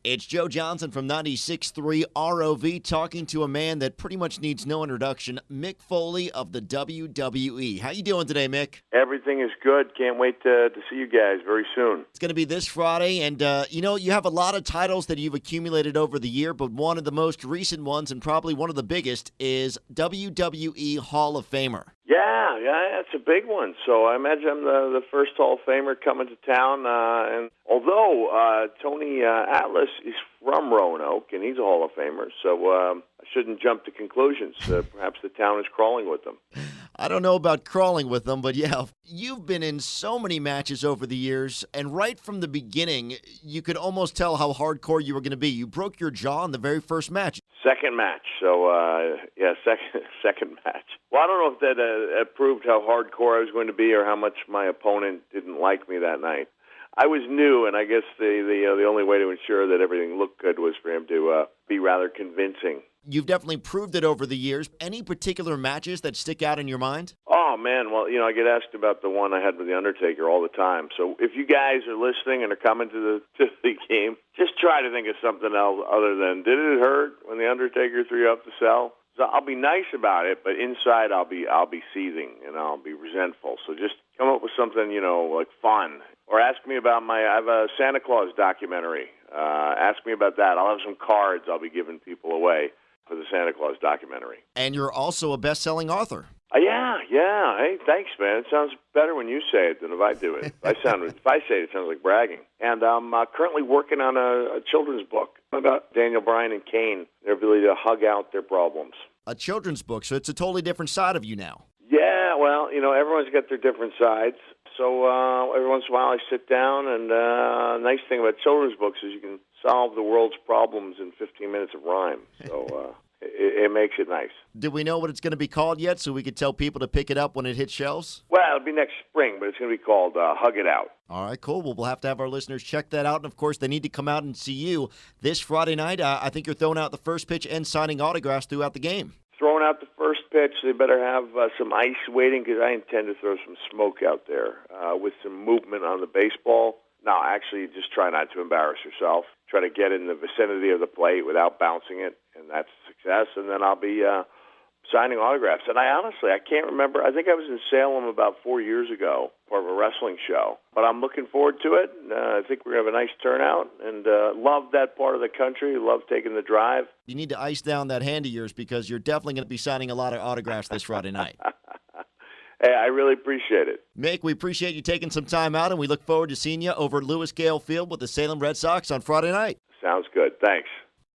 It's Joe Johnson from 96.3 ROV talking to a man that pretty much needs no introduction, Mick Foley of the WWE. How you doing today, Mick? Everything is good. Can't wait to see you guys very soon. It's going to be this Friday, and you have a lot of titles that you've accumulated over the year, but one of the most recent ones, and probably one of the biggest, is WWE Hall of Famer. Yeah, it's a big one. So I imagine I'm the first Hall of Famer coming to town. And although Tony Atlas is from Roanoke, and he's a Hall of Famer, so I shouldn't jump to conclusions. Perhaps the town is crawling with them. I don't know about crawling with them, but yeah, you've been in so many matches over the years, and right from the beginning, you could almost tell how hardcore you were going to be. You broke your jaw in the very first match. Second match. So, second match. Well, I don't know if that proved how hardcore I was going to be or how much my opponent didn't like me that night. I was new, and I guess the only way to ensure that everything looked good was for him to be rather convincing. You've definitely proved it over the years. Any particular matches that stick out in your mind? Oh, man. Well, I get asked about the one I had with The Undertaker all the time. So if you guys are listening and are coming to the game, just try to think of something else other than, did it hurt when The Undertaker threw you up the cell? So I'll be nice about it, but inside I'll be seething and I'll be resentful. So just come up with something, like fun. Or ask me about I have a Santa Claus documentary. Ask me about that. I'll have some cards I'll be giving people away for the Santa Claus documentary. And you're also a best-selling author. Yeah. Hey, thanks, man. It sounds better when you say it than if I do it. If I say it, it sounds like bragging. And I'm currently working on a children's book about Daniel Bryan and Kane, their ability to hug out their problems. A children's book, so it's a totally different side of you now. Yeah, well, everyone's got their different sides. So every once in a while I sit down, and nice thing about children's books is you can solve the world's problems in 15 minutes of rhyme. So it makes it nice. Do we know what it's going to be called yet, so we could tell people to pick it up when it hits shelves? Well, it'll be next spring, but it's going to be called Hug It Out. All right, cool. Well, we'll have to have our listeners check that out. And, of course, they need to come out and see you this Friday night. I think you're throwing out the first pitch and signing autographs throughout the game. Throwing out the first pitch, they better have some ice waiting because I intend to throw some smoke out there with some movement on the baseball. No, actually, just try not to embarrass yourself. Try to get in the vicinity of the plate without bouncing it, and that's a success. And then I'll be signing autographs. And I can't remember. I think I was in Salem about 4 years ago, part of a wrestling show. But I'm looking forward to it. I think we're going to have a nice turnout, and love that part of the country. Love taking the drive. You need to ice down that hand of yours because you're definitely going to be signing a lot of autographs this Friday night. Hey, I really appreciate it. Mick, we appreciate you taking some time out, and we look forward to seeing you over at Lewis Gale Field with the Salem Red Sox on Friday night. Sounds good. Thanks.